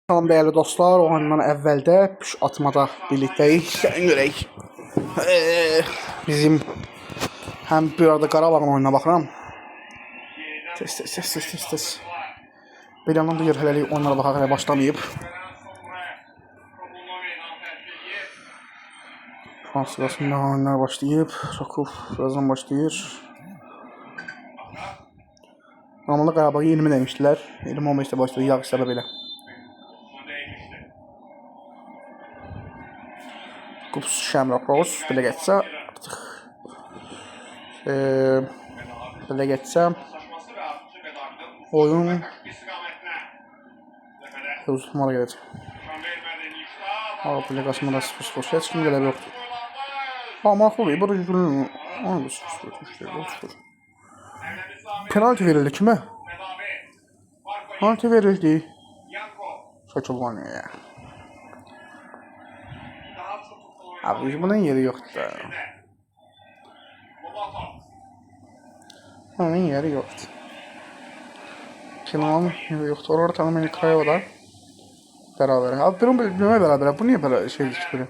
Salam değerli dostlar, o andan əvvəldə püş atmada birlikdəyik. Gəlin görək. Bizim həm bir arada Qarabağın oyununa baxıram. Tez. Bir yandan da yer hələlik onlara baxaq, hələ başlamayıb. Fransızasında oyunlar başlayıb. Rakov birazdan başlayır. Normalde Qarabağ 20 demişdilər. 20-15'də başladı, yağış səbəb elə. Kups Şəmraq Roz, belə getsə artıq belə getsə oyun uzunlara gələcək. Avrupa Liqasında da 0-0 heç kim qələbə yoxdur. Maraqlıdır, burada günün 0-0. Penalti verildi kimə? Penalti verildi. Saçılmanıyor ya. Abi bunun yeri yoktu. Onun yeri yoktu. Kinonun yeri yoktu. Orada tanımayın Krayova'da beraber. Abi benim bilmeme beraber. Bu niye böyle şey çıkıyor?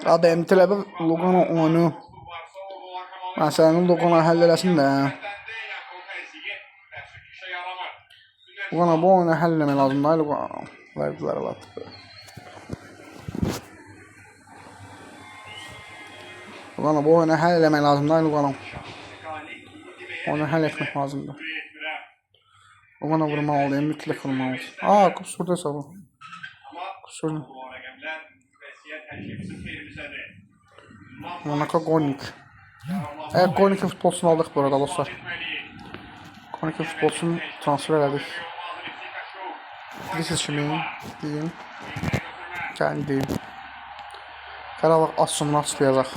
Abi emtiləbə Lugano oyunu məsələni Lugano həll eləsin də. Lugano bu oyunu həll eləmək lazımdır. Lugano verdilər artıq. Lugano bu oyunu həll eləmək lazımdır. Lugano oyunu həll etmək lazımdır. Lugano vurmalıdır, mütləq vurmalıdır. Kups burada hesabı. Kups burada. Monaco Gornik. Evet, Gornik'in futbolcusunu aldık bu arada dostlar. Gornik'in futbolcusunu transfer elədik. This is Şimin. Deyin. Kendi. Qarabağ az sonra açıqlayacaq.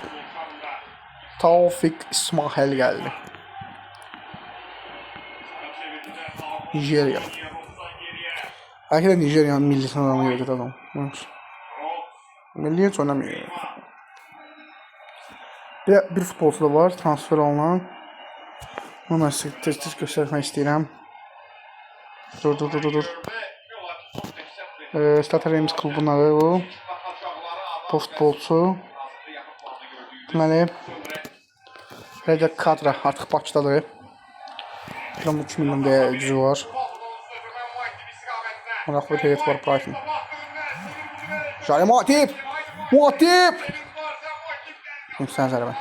Taufik İsmail geldi. Nijerya. Belki de Nijerya'nın millisini adamı gelecek adam. Milli hiç oynamıyor. Bir futbolcu da var transfer olunan. Bunu mən sizə tez göstərmək istəyirəm. Dur. Stata Reims klubunun adı bu. Bu futbolcu. Deməli Recep Kadra artıq Bakıdadır. 3 milyon deyə gücü var. Maraqlı bir heyət var Brighton. Şari Matip! Sen zərbə.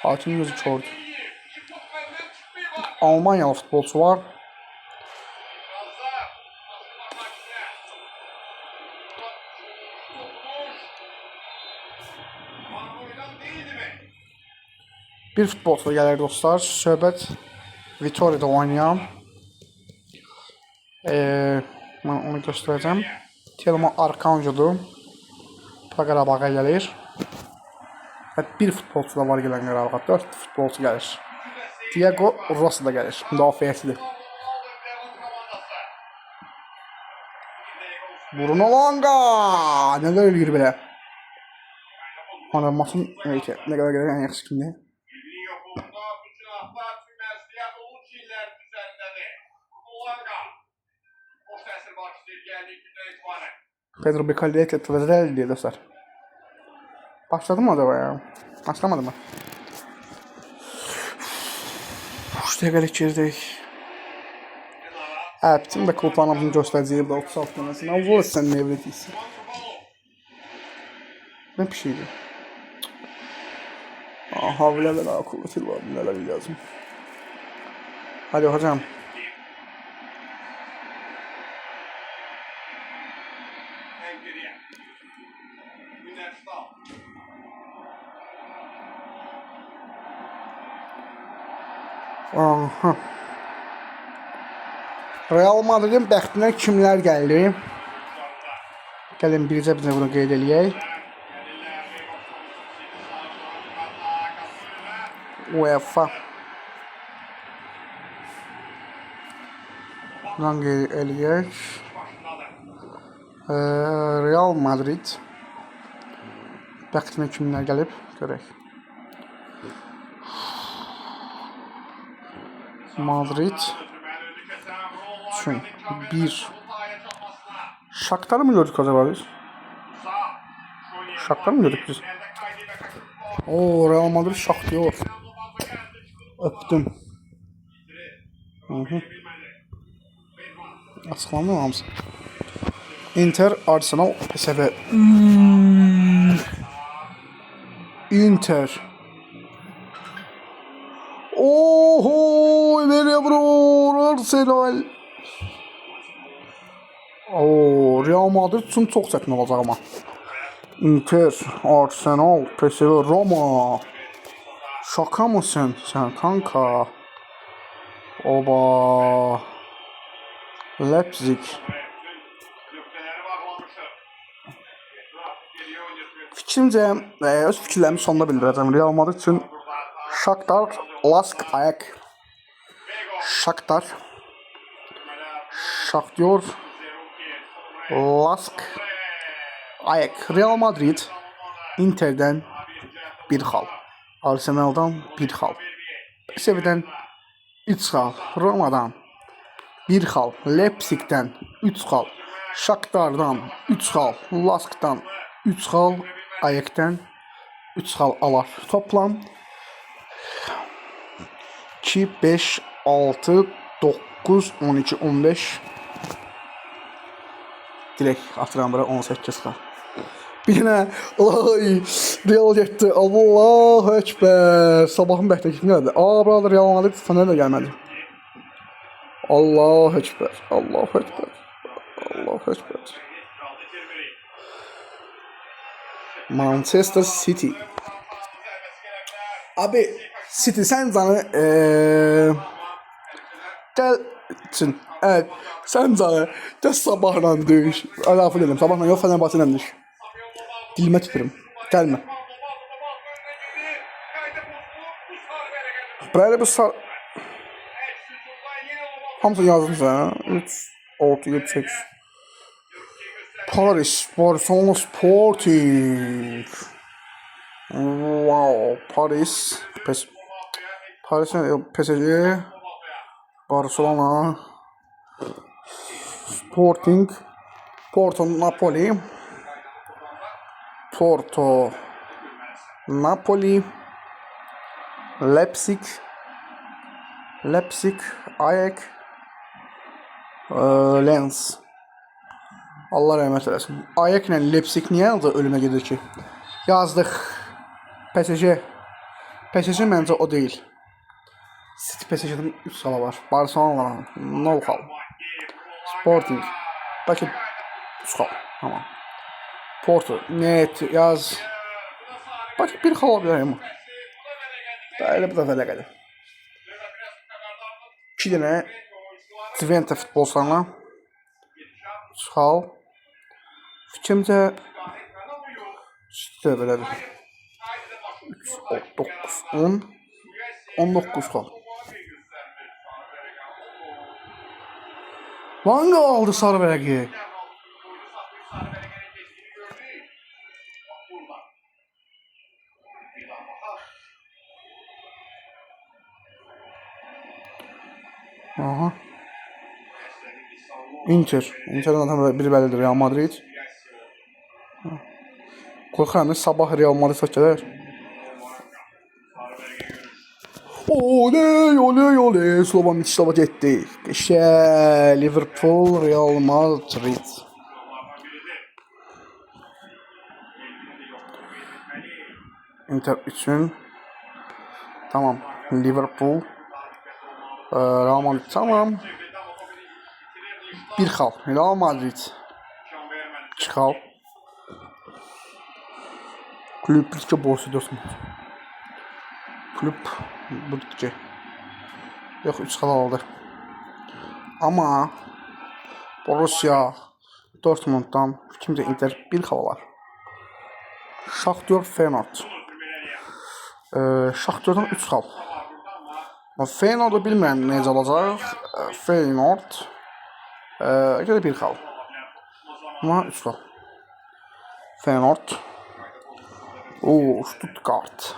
Hakim gözü çordu. Almanyalı futbolcu var. Bir futbolcu gəlir dostlar. Söhbət Vitoria'da oynayan. Mən onu göstərəcəm. Telma Arkanjodur. Qarabağa gəlir. Bir futbolcu da var gələn Qarabağa. 4 futbolcu gəlir. Diego Rossi da gəlir. Müdafiəsidir. Bruno Langa! Nələr eləyir belə? Maçın nə qədər gəlir ən yaxşı kimdir? Pedro Becalete Tvezrel diye dostlar. Başladı mı acaba ya? Başlamadı mı? İşte geçirdik. Evet, bütün de kullanımını göstereceği bu 36 tanesini. Vur sen ne evletiysin? Ne bir şeydi? Havle ve la kuvvetil var. Neler lazım? Hadi hocam. Aha. Real Madrid'in bəxtinə kimlər gəldi? Gəlin bircə bunu qeyd eləyək. UEFA Buradan eləyək. Real Madrid. Bəxtinə kimlər gəlib? Görək. Madrid üçün 1. Shakhtar'ı mı gördük acaba biz? Shakhtar mı gördük biz? Oo, Real Madrid Shakhtar. Öptüm. Açıklandı mı hamısı? Inter, Arsenal, PSV. Inter. Oho, nereye vurur Arsenal? Oo, Real Madrid üçün çox çətin olacaq ama. Inter, Arsenal, PSV, Roma. Şaka mısın sen kanka? Oba. Leipzig. Fikrimcə, öz fikirlərimi sonunda bildirəcəm. Real Madrid üçün Shakhtar, Lask, Ayak. Shakhtar, Lask, Ayak. Real Madrid Inter'dən 1 xal. Arsenal'dan 1 xal. PSV'dən 3 xal. Roma'dan 1 xal. Leipzig'dən 3 xal. Shakhtar'dan 3 xal. Lask'dan 3 xal. Ayak'tan 3 xal alar. Toplam 2, 5, 6, 9, 12, 15. Direkt atıram bura 18 xal. Bir dənə Real getdi. Allahu Ekber. Sabahın bəhtəki nədir? Burada Real Madrid Fener də gəlmədi. Allahu Ekber. Allahu Ekber. Allahu Ekber. Manchester City. Abi City sen canı gel için. Evet. Sen canı gel sabahla dövüş. Lafı dedim. Sabahla yok Fenerbahçe'yle dövüş. Dilime tükürüm. Gelme. Böyle bir hamısı yazdınız ha. 3, 6, 7, 8. Paris, Barcelona Sporting. Wow, Paris, PSG, Barcelona, Sporting, Porto, Napoli, Leipzig, Ajax, Lens. Allah rəhmət eləsin. Ajax ilə Leipzig niyə ölümə gedir ki? Yazdıq. PSG məncə o deyil. City PSG-dən 3 xala var. Barcelona 0 xal. Sporting. Bəlkə 3 xal. Tamam. Porto. Net yaz. Bəlkə 1 xal olabilir ama. Belə bu da belə gəlir. 2 dənə Twente futbolçularına 3 xal. Fikrimcə işte belədir. 3, 9, 10, 19 xal. Vanga aldı sarı vərəqi. Aha. Inter'dən tam biri bəllidir. Real Madrid. Qorxuram sabah Real Madrid gələr. Oley. Slovan Bratislava getdi. Liverpool, Real Madrid. Inter üçün. Tamam. Liverpool. Real Madrid tamam. 1 xal. Real Madrid. 2 xal. Kulüp Brüske Borussia Dortmund. Kulüp Brüske. Yok 3 xal aldı. Ama Borussia Dortmund'dan kimse Inter 1 xal var. Shakhtar Feyenoord. Shakhtar'dan 3 xal. Feyenoord'u bilmirəm necə olacaq. Feyenoord. Gələ 1 xal. Ama 3 xal. Feyenoord. Oo, Stuttgart.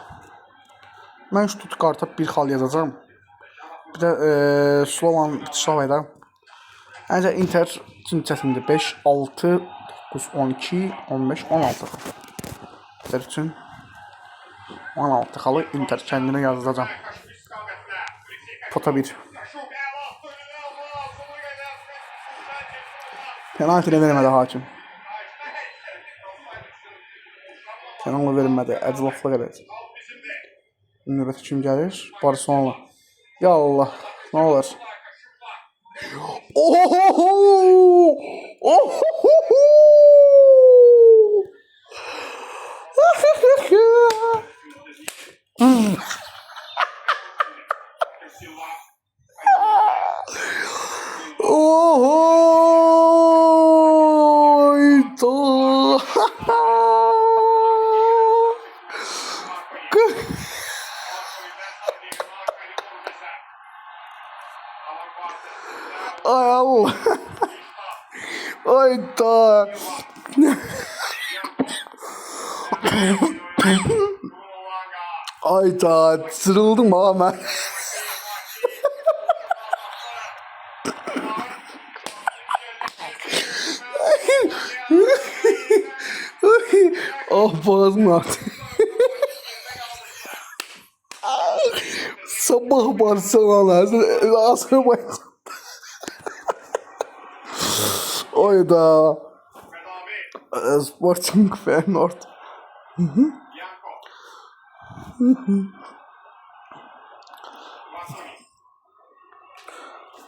Mən Stuttgart'a 1 xal yazacağım. Bir də Slovan Bratislava. Ancaq Inter üçün çətindir. 5, 6, 9, 12, 15, 16. Inter üçün 16 xalı Inter kəndinə yazacağım. Pota 1. Penaltı vermədi hakim. Penaltı vermədi. Əclaflıq elədi. Növbəti kim gəlir? Barcelona. Ya Allah. Nə olur? Ohoho! Ohoho! Ay Allah. Ay da. Ay da. Sırıldım ama ben. Oh boğazım artık. Sabah Barcelona. Azerbaycan. Oyda. Sporting Feyenoord.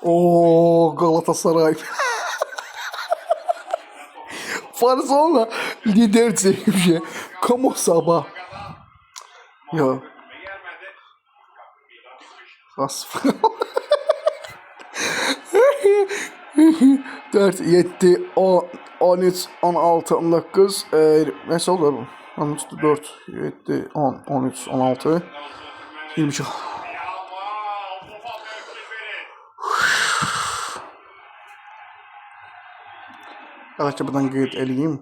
Oo, Galatasaray. Barcelona lider çekmiş. Como sabah. Ya. Asfal. 4, 7, 10, 13, 16, 19. Nəsə olur bu? 4, 7, 10, 13, 16, 22. Bəlkə buradan qeyd eləyim.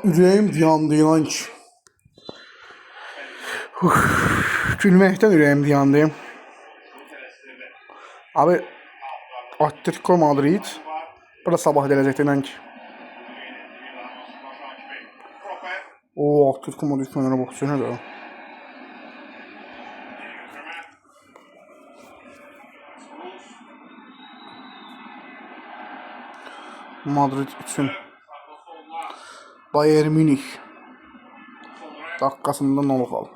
Ürəyim dayandı inan ki. Gülməkdən ürəyim dayandı. Abi Atletico Madrid burada sabah gələcəkdə inan ki. Oo, Atletico Madrid mənə baxsın nədir? Madrid üçün Bayern Münih dakikasında 0 xal.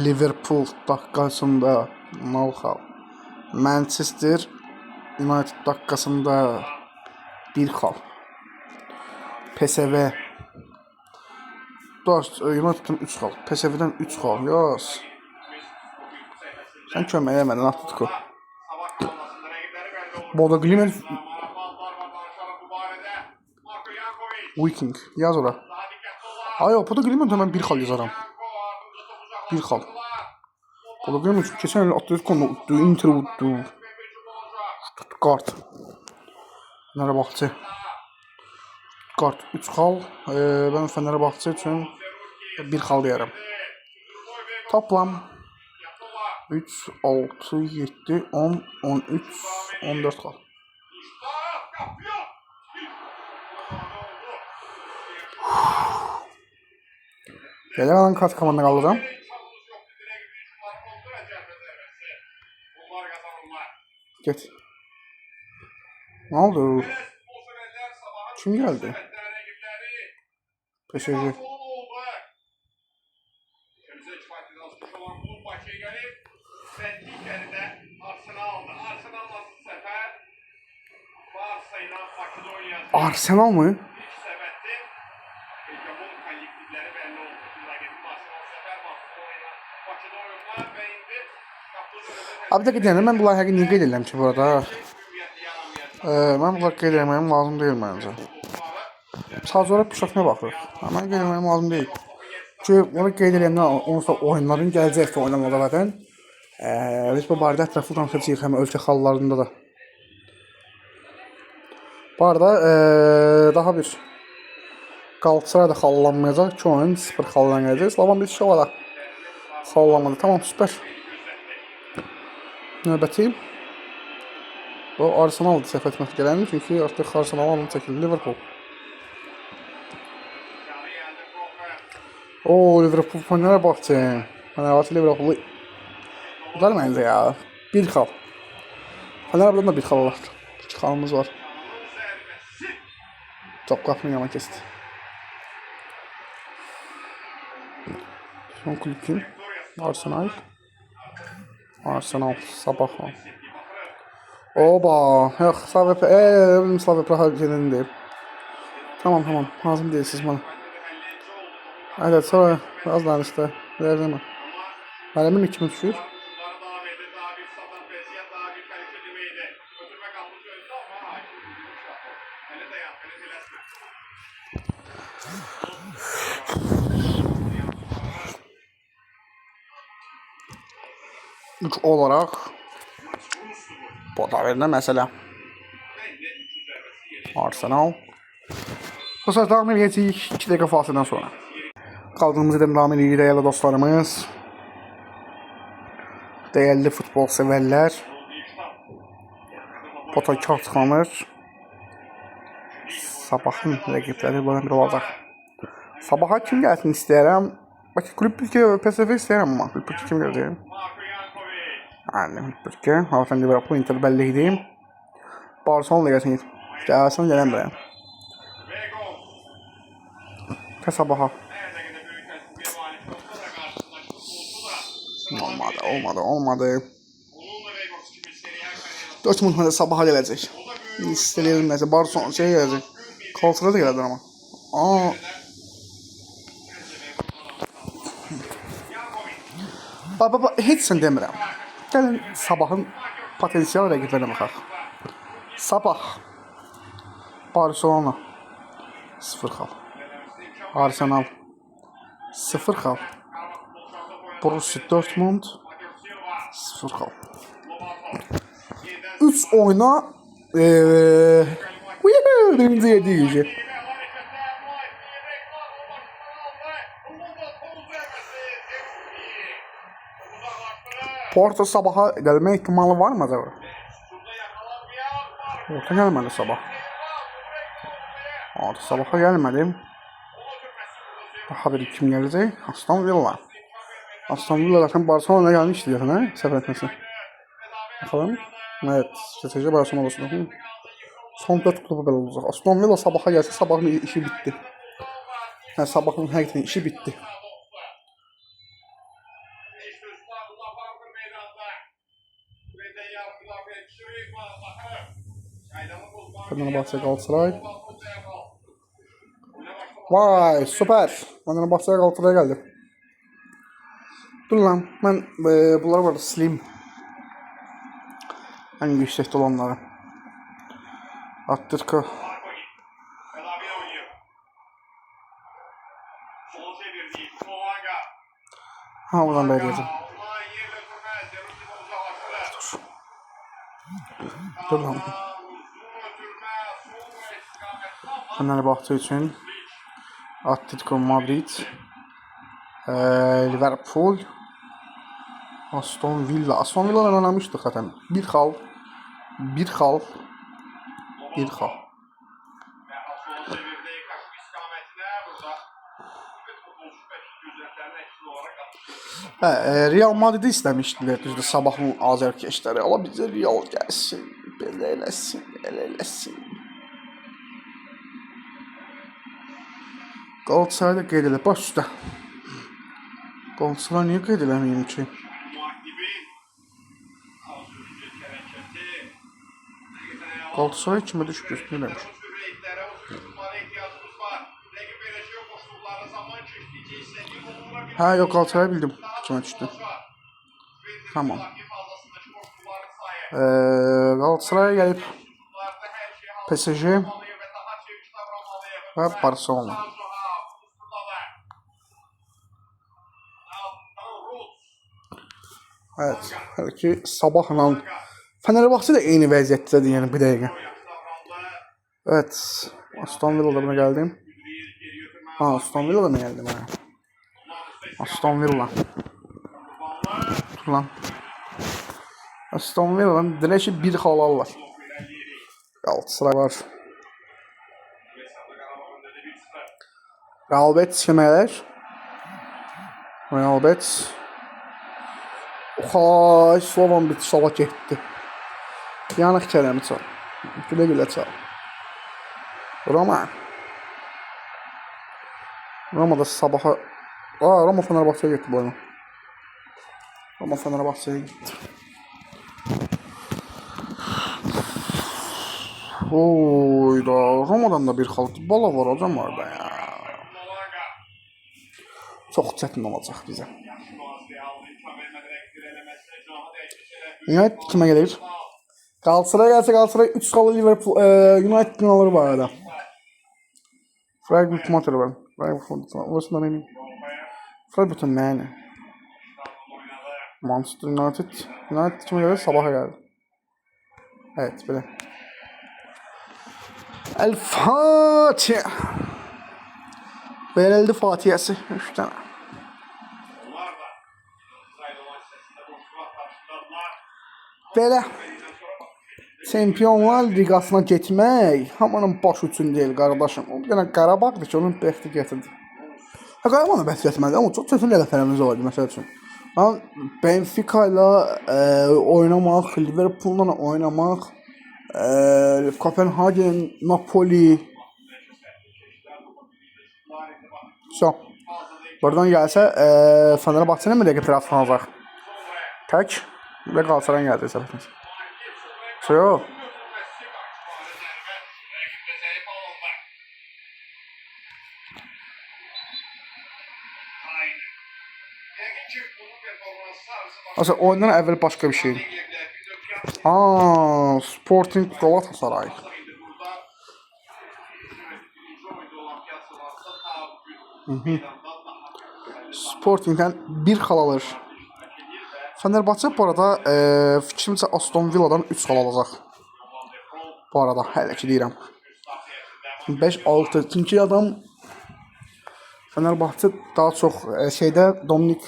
Liverpool dakikasında 0 xal. Manchester United dakikasında 1 xal. PSV United'ın 3 xal. PSV'dən 3 xal. Yaz. Sən kömək eləmədin Atletico. Bodo Glimt Viking yaz ora. Ay o Bodo Glimt mən 1 xal yazaram. 1 xal. Bodo Glimt keçən il Atletico'nu utdu, Inter utdu. Stuttgart. Fenerbahçe. Stuttgart 3 xal. Ben Fenerbahçe üçün 1 xal deyərəm. Toplam 3, 6, 7, 10, 13, 14 xal. Gələn kaç komanda qalacam? Get. Ne oldu? Kim geldi? PSG. Arsenal mı? Abi de gidelim ben bu layihəyi niyə qeyd edirəm ki burada? Mən bunları qeyd etməyim lazım deyil məncə. Sadəcə olaraq pişakına baxırıq. Mən qeyd etməyim lazım deyil. Ki onu qeyd edəndən onsuz oyunların gələcəksə oynanmalı zaten. Biz bu barədə ətraflı danışacağıq həm ölkə xallarında da. Bu arada daha bir Galatasaray da xallanmayacaq. 2 oyun 0 xallan gələcək. Slavan bir şey var da xallanmadı. Tamam, süper. Növbəti bu Arsenal səhv etmək gələn, çünki artıq Arsenal alın çəkildi Liverpool. Oo, Liverpool fanlara baxacağım. Fenerbahçe Liverpool'u udar məncə ya. Bir xal. Fenerbahçe'den da bir xal var. 2 xalımız var. Top qapını yana kesti. Son kulüp kim? Arsenal. Arsenal. Sabah. Oba. Yox, Slavia. Benim Slavia Praha gelin deyil. Tamam. Lazım değilsiniz bana. Evet, sonra az danıştı. Verdim mi? Alemin 2 düşür. Üç olarak bu da verilen mesele. Arsenal. Bu sefer devam edeceğiz 2 dakika fasıldan sonra. Kaldığımız yerden devam ediyoruz değerli dostlarımız. Değerli futbol severler. Pota kağıt tıkanır. Sabahın rəqibləri bana bir olacaq. Sabaha kim gəlsin istəyirəm. Bak kulüp Türkiye PSV istəyirəm ama kulüp Türkiye kim gələcək? Yani kulüp Türkiye. Zaten Liverpool Inter belli edeyim. Barcelona gəlsin. Gəlsin gələn buraya. Sabaha. Olmadı. Dortmund da sabaha gələcək. İstəyirəm nəsə Barcelona şey gələcək. Kaltıra da gəlir ama. Baba heç sən demirəm. Gəlin sabahın potensial rəqiblərinə baxaq. Sabah Barcelona 0 xal. Arsenal 0 xal. Borussia Dortmund 0 xal. 3 oyuna birinci yediği gücü. Porto sabaha gəlmə ihtimali var mı acaba? Orta gəlmədi sabah. Orta sabaha gəlmədim. Daha bir kim gələcək? Aston Villa. Aston Villa zaten Barcelona'ya gelmişti zaten, ha? Səfər etməsin. Bakalım. Evet, strateji Barcelona olsun. Son 4 klubu belə olacaq. Aston Villa sabaha gəlsə sabahın işi bitdi. Yəni sabahın həqiqətən işi bitdi. Fenerbahçe Galatasaray. Vay süper. Fenerbahçe Galatasaray'a geldi. Dur lan ben bunlar var sileyim. En yüksekte olanları. Attırka. Ha buradan bekleyeceğim. Dur lan. Fenerbahçe için Atletico Madrid, Liverpool, Aston Villa. Aston Villa'dan oynamıştık zaten. Bir xal. Real Madrid'i istemiştiler düzdür sabahın azərkeşləri. Ola bizə Real gəlsin, belə eləsin. Galatasaray'da qeyd edilib, baş üstə. Galatasaray niyə qeyd eləməyim ki? Galatasaray kimə düşüb göstərilmiş? Ha yok, Galatasaray'ı bildim kimə düşdü. Tamam. Galatasaray'a gəlib PSG və Barcelona. Evet. Hələ ki Sabahla Fenerbahçe də eyni vəziyyətdədir, yəni bir dəqiqə. Evet. Aston Villa'da mı geldim? Ha, Aston Villa'da mı geldim ha? Aston Villa. Dur lan. Aston Villa'dan dirəşi bir xalalar. Galatasaray var. Real Betis kimələr? Real Betis. Oxay, Slovan bir sabah getdi. Yanıq kələmi çal. Gülə-gülə çal. Roma. Roma'da sabaha... Aa, Roma Fenerbahçe'ye gitti bu oyunu. Roma Fenerbahçe'ye gitti. Oyda, Roma'dan da bir xalq bala var hocam orada ya. Çox çətin olacaq bizə. United kimə gəlir? Galatasaray gəlsə Galatasaray 3 xalı Liverpool United binaları var arada. Frankfurt Motor var. Frankfurt'un məni. Manchester United. United kimə gəlir? Sabaha gəldi. Evet, belə. El Fatih. Verildi Fatih'si. 3 tane. Belə. Çempionlar Liqasına getmək hamının baş üçün deyil qardaşım. O bir dənə Qarabağdır ki, onun bəxti gətirdi. Qarabağın bəxti gətirmədi, amma çox çətin ləfərəmiz vardı məsəl üçün. Benfica ilə oynamaq, Liverpool'la oynamaq, Kopenhagen, Napoli. So. Buradan gəlsə Fenerbahçe'nin mi rəqib tərəf alacaq? Tək və Qalatasaray gəldi hesabətiniz. So. Aslında oyundan əvvəl başqa bir şey. Sporting Galatasaray. Sporting'den bir xal alır. Fenerbahçe bu arada fikrimcə Aston Villa'dan 3 xal alacaq. Bu arada hələ ki deyirəm. 5-6. Çünki adam Fenerbahçe daha çox şeydə Dominik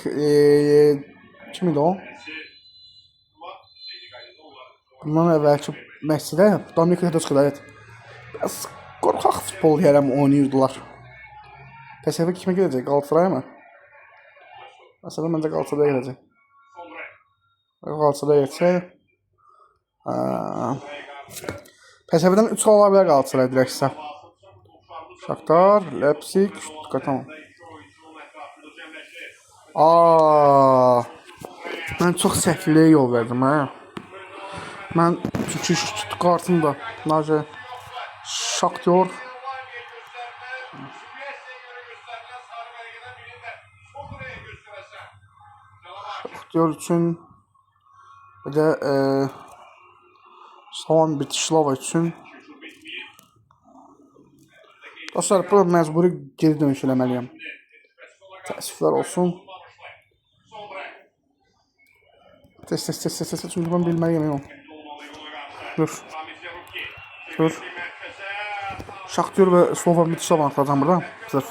kim idi o? Bundan əvvəlki məşqdə Dominik Hədəskədə biraz qorxaq futbol yarım oynayırdılar. PSV kimə gedəcək? Galatasaray'a mı? Mesela məncə Galatasaray'a gedəcək. Galatasaray'a geçsə PSV'dən 3 xal ala bilər Galatasaray dirəksə. Shakhtar, Leipzig, Stuttgart, tamam. Mən çox səhvliyə yol verdim ha. Mən çünki Stuttgart'ın da necə Shakhtar üçün bir də Slavan Bratislava üçün dostlar, bu məcburi geri dönüş eləməliyəm. Təəssüflər olsun. Test, çünki mən bilməliyəm yox. Dur. Shakhtar və Slavan Bratislava atacağım burada. Sırf.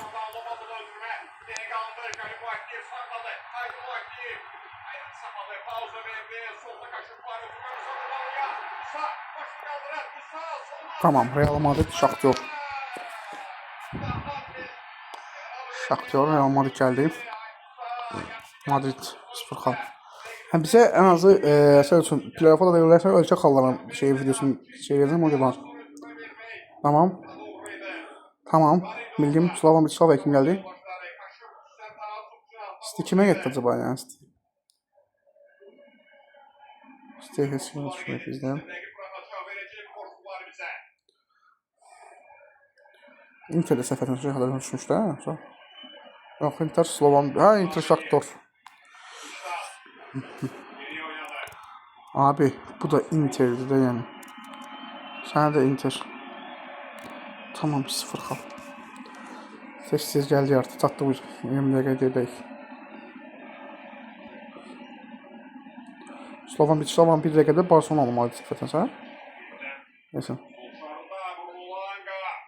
Tamam, Real Madrid, Shakhtar. Shakhtar, Real Madrid gəldi. Madrid 0 xal. Bizə ən azı sənin üçün playoff'a da verirlərsə ölkə xallarının videosunu çəkəcəm o zaman. Tamam. Bildim, Slavan Bratislava kim gəldi? Sti kimə getdi acaba yəni? Sti hesabını düşmək bizdən. Inter'de səfətin sözü düşmüşdü hə? Yox, Inter Slovan... Inter Shakhtar. Abi, bu da Inter'di də yəni. Sənə də Inter. Tamam, 0 xal. Tez gəldi artıq, çatdı bu 20 dəqiqə gedək. Slovan bir dəqiqədə Barcelona olmalı zəfətənsə. Neyse.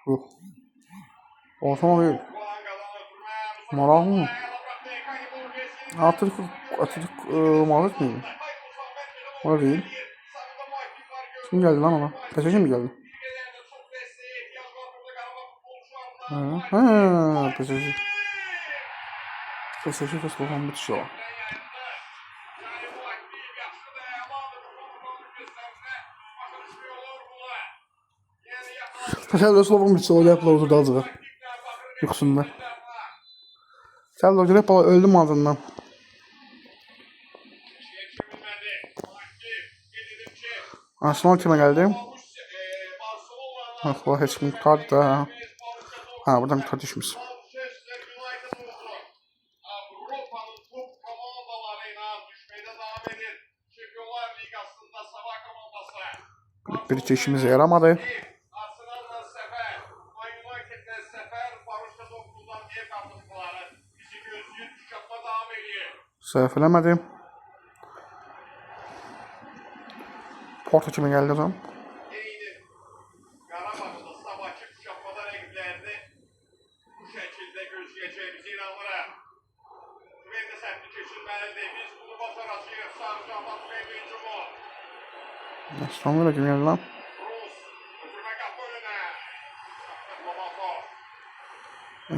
Yok. Barcelona değil. Moral mı? Atletik Madrid miydi? O değil. Kim geldi lan ona? PSG mi geldi? PSG. PSG ve Slovan bitiyor. Təşəkkür Slovan bitiyor. Yapıla oturdu azığı. Yuxusunda. Serdar Görepalı öldü mü ağzından? Arsenal kime geldi? Arsenal hiç kim tutardı da. Ha buradan bir tartışmış. Bir iki işimize yaramadı. Səhv eləmədim. Porto kime geldi o zaman? Sonra kim geldi lan?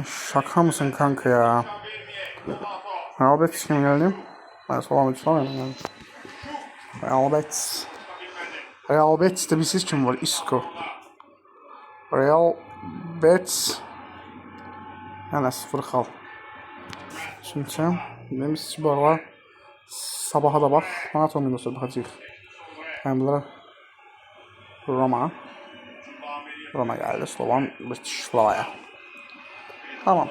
Şaka mısın kanka ya? Real Betis kim geldi? Ben Slovan geldi. Real Betis'te bilsiz kim var? Isco. Real Betis. Yani 0 kal. Şimdi demiş bu arada sabaha da bak. Maraton videosu bakacağız. Hem de Roma geldi. Slovan Bratislava'ya. Tamam.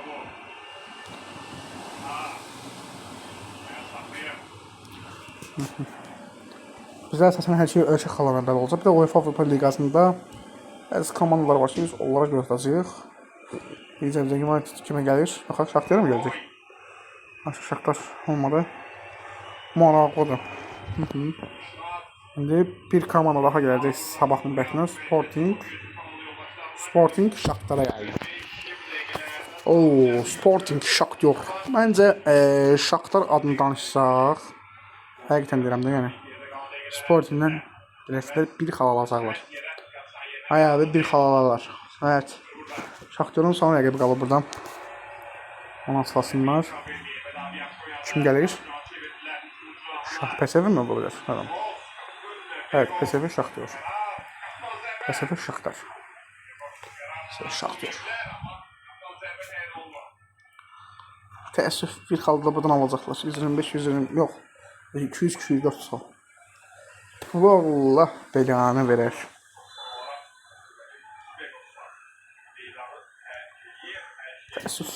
Bizler əsasən hər şey ölçək xalarında olacaq. Bir də UEFA Avropa Liqasında bəzi komandalar var ki, biz onlara göstərəcəyik. Bizə United kimə gəlir? Baxaq, Shakhtar mı gələcək? Shakhtar olmadı. Maraqlıdır. İndi bir komanda daha gələcək sabahın bəxtinə. Sporting Shakhtara gəldi. Sporting Shakhtar. Məncə Shakhtar adını danışsaq, həqiqətən deyirəm də yəni. Sporting'dən rəsmlər bir xal alacaqlar. Ayağı bir xal alarlar. Evet. Shakhtarın son rəqibi qalır buradan. Onu aslasınlar. Kim gəlir? PSV mi olacaq? Evet, PSV Shakhtar. PSV Shakhtar. Təəssüf bir xalda buradan alacaqlar. 125-120 yox. 200-204 sal. Vallahi belanı verir. Təəssüf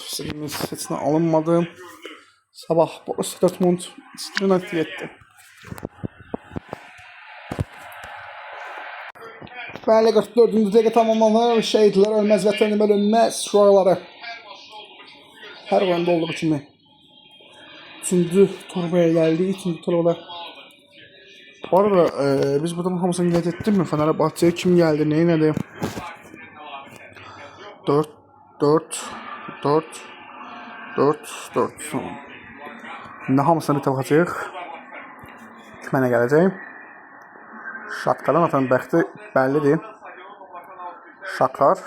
seçimə alınmadı. Sabah Borussia Dortmund United etdi. Bəli, 44-cü dəqiqə tamamlanır. Şəhidlər ölməz, vətən bölünməz şüarları. Hər oyunda olduğu kimi. 3-cü turba gəldi. 3-cü turda. Bu arada biz buradan hamısını qeyd etdik mi? Fenerbahçe'ye kim geldi? Neyin nədir? 4. Şimdi hamısını bir tapacağıq. Kimə nə gələcək? Shakhtarın atan bəxti bəllidir. Shakhtar.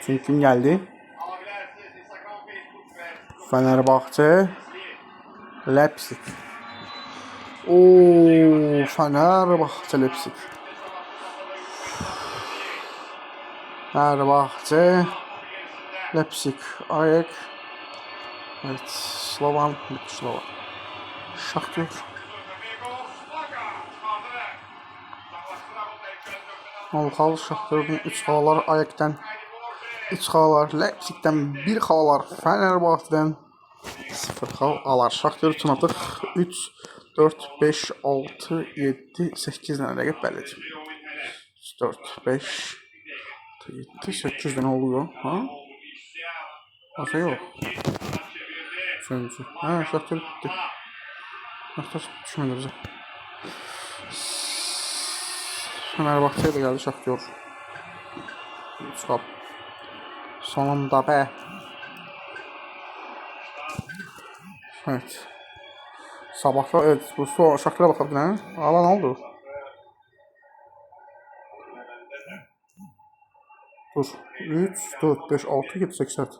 Çünki kim geldi? Fenerbahçe. Leipzig. Fenerbahçe Leipzig. Fenerbahçe Leipzig. Ayak. Evet. Slovan. Shakhtar. Alkal Shakhtar'ın 3 havalar Ayak'tan 3 havalar Leipzig'ten 1 havalar Fenerbahçe'den 0 havalar Shakhtar için artık 3 4 5 6 7 8 tane rəqib bəllidir. 4 5 7 8 tane oluyor. Ha? Asa yok. Üçüncü. Ha, Şaxtyor bitti. Şaxtyor düşmedi bize. Fenerbahçe'ye de geldi Şaxtyor. Çıkab. Sonunda be. Evet. Sabahlar evet bu Şaxtyor'a bakabilir ha. Ala ne oldu? Dur. 3, 4, 5, 6, 7, 8, 4.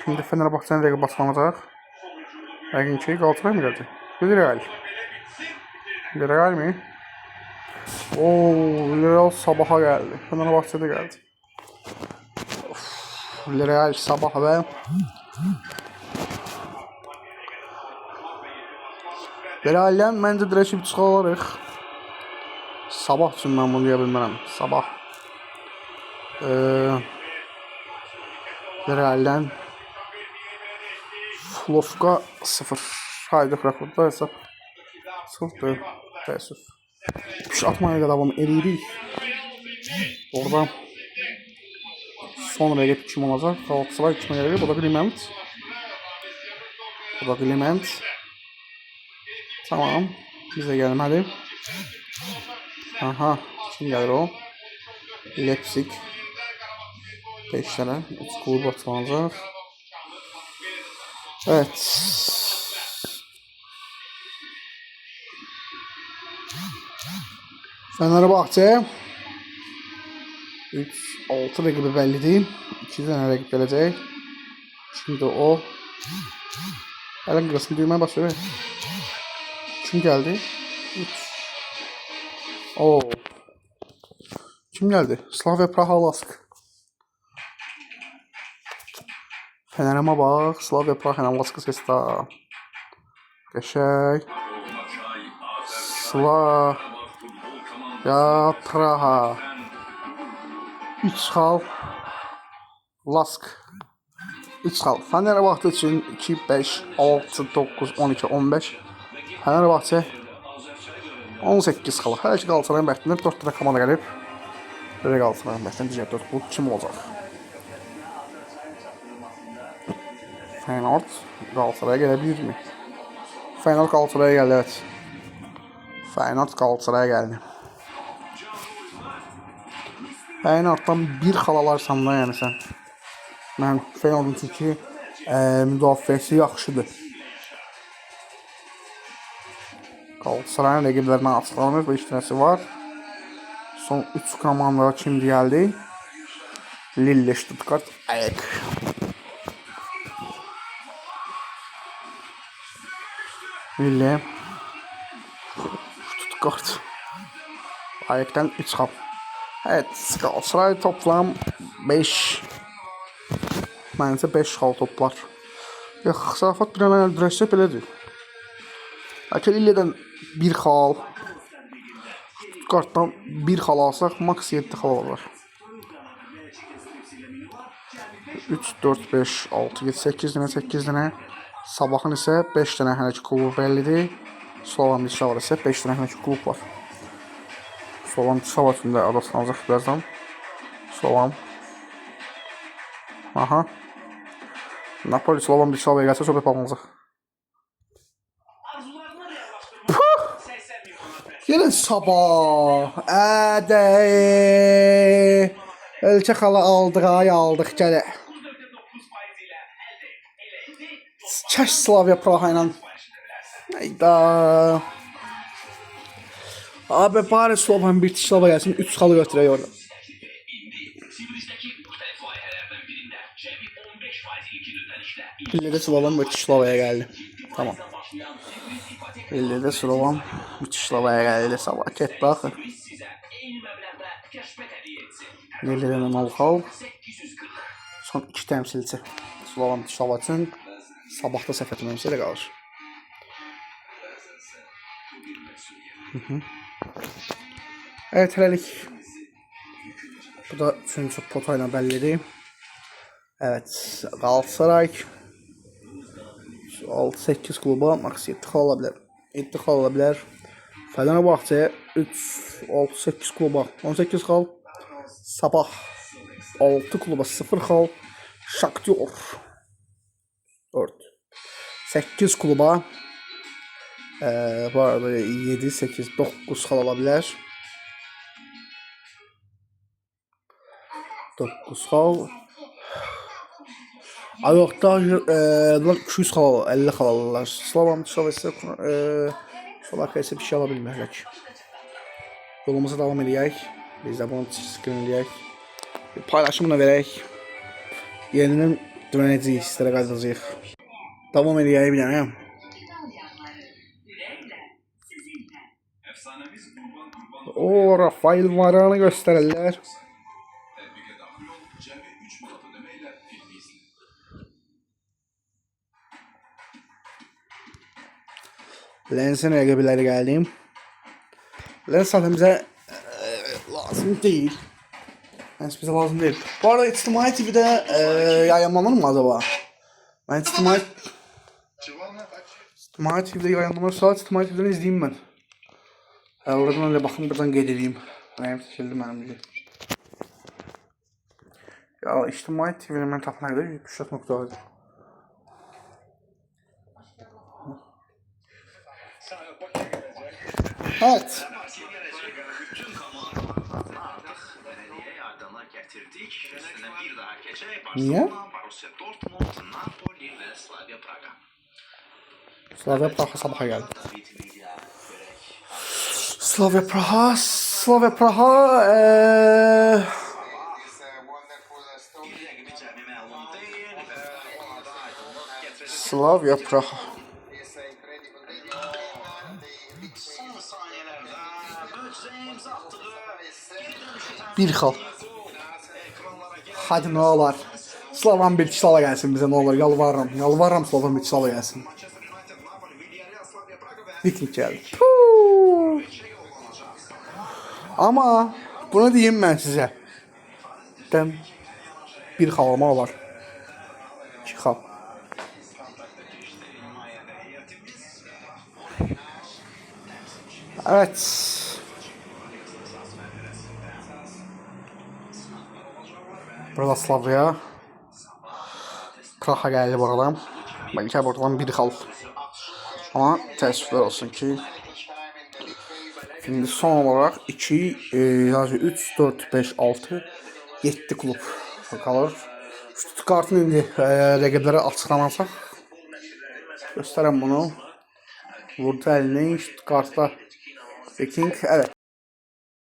Şimdi Fenerbahçe'nin rəqib başlanacaq. Yəqin ki Galatasaray mı gəldi? Villarreal. Villarreal mi? Oo, Villarreal sabaha geldi. Fenerbahçe de geldi. Villarreal sabah ve Villarreal'den məncə dirəşib çıxararıq. Sabah üçün mən bunu deyə bilmərəm. Sabah. Villarreal'den Flovka 0. Haydi Krakov'da hesap 0'dır. Təəssüf. Kuş atmaya da davam edirik. Orada son rəqib kim olacaq? Galatasaray kim rəqib? O da Clement. O da Clement. Tamam. Bize gelmedi. Aha. Kim gelir o? Leipzig. 5 tane. 3 kulüp atlanacak. Evet. Fenerbahçe 3-6 rakibi belli değil. 2 tane rakip gelecek. Şimdi o Elen Gras'ın düğmeye başlıyor. Kim geldi? 3. Oo. Kim geldi? Slavia Praha Lask. Fener'e bak. Slavia Praha Lask'ı sesli. Qəşəng. Slavia Praha. 3 xal. Lask. 3 xal. Fenerbahçe için 2, 5, 6, 9, 12, 15. Fenerbahçe 18 xal. Hər iki Galatasarayın bəxtində 4 tane komanda gəlib. Belə Galatasarayın bəxtində digər 4 bu kim olacaq? Feyenoord Galatasaray'a gelebilir mi? Feyenoord Galatasaray'a geldi, evet. Feyenoord Galatasaray'a geldi. Feyenoord'dan bir xal alarsan da yəni sən. Mən Feyenoord'un çünki müdafiəsi yaxşıdır. Galatasaray'ın rəqiblərinə açıqlanır, 5 tanesi var. Son 3 komanda kim geldi? Lille, Stuttgart, Ajax. Lille, Stuttgart, Ajax'tan 3 xal. Evet, Galatasaray toplam 5. Məncə 5 xal toplar. Xilafat bir an öldürəsə belədir. Bəlkə Lille'dən 1 xal, Stuttgart'dan 1 xal alsaq, max 7 xal olar. 3, 4, 5, 6, 7, 8 dənə, 8 dənə. Sabahın isə 5 dənə hələ ki klubu bəllidir. Slovan Bratislava isə 5 dənə hələ ki klub var. Slovan Bratislava üçün də adaslanacaq birazdan. Slovan. Aha. Napoli Slovan Brislava'ya gəlsə söhbət alınacaq. Yenə sabah. Ölkə xalı aldıq, ay aldıq gələ. Kəş Slavia Praha ilə. Hayda. Abi bari Slovan Bratislava gəlsin, 3 xalı götürək orada. Lille'de Slovan Bratislava'ya geldi. Tamam. Lille'de Slovan Bratislava'ya geldi. Sabah ket bakın. Lille'den Malkal. Son 2 temsilci. Slovan Bratislava üçün sabahda səhv etməmişsə də qalır. Evet, hələlik. Bu da 3-cü potayla bəllidir. Evet, Galatasaray 6-8 kluba max 7 xal ola bilər. 7 xal ola bilər. Fenerbahçe 3-6-8 kluba 18 xal. Sabah 6 kluba 0 xal. Shakhtar 4. 8 kluba. Bu arada 7, 8, 9 xal ola bilər. 9 xal. Ayaqda 200 xal, 50 xal alırlar. Slavan Tuşavesi Slovakya isə bir şey ala bilmərlər. Yolumuza davam edək. Biz də bunu screenləyək. Paylaşımını verək. Yenidən dönəcəyik, sizlərə qayıdacağıq. Davam edək bir dənə. O Rafael Varane'ı göstərirlər. Lens'in rəqibləri gəldim. Lens zaten bizə lazım deyil. Lens bizə lazım deyil. Bu arada İctimai TV'də yayınlanır mı acaba? Ben İctimai TV'də yayınlanırsa İctimai TV'dən izləyeyim mən. Oradan öyle baxın, buradan qeyd edeyim. Nəyim seçildi mənimcə. Ya İctimai TV'ni mən tapmaya qədər 74.4. Evet. Niye? Slavia Praha sabaha geldi. Slavia Praha. Slavia Praha. Bir xal. Hadi ne olar. Slavan Bratislava gelsin bize ne olur. Yalvarırım. Yalvarırım Slavan Bratislava gelsin. Viking geldi. Ama bunu diyeyim ben size. Ben bir xalama var. 2 xal. Evet. Burada Slavia. Praha geldi bu arada. Belki buradan bir xal. Ama təəssüflər olsun ki şimdi son olarak 2, 3, 4, 5, 6, 7 klub kalır. Stuttgart'ın indi rəqibləri açıqlamasaq göstərəm bunu. Vurdu əlini Stuttgart'da Viking. Evet.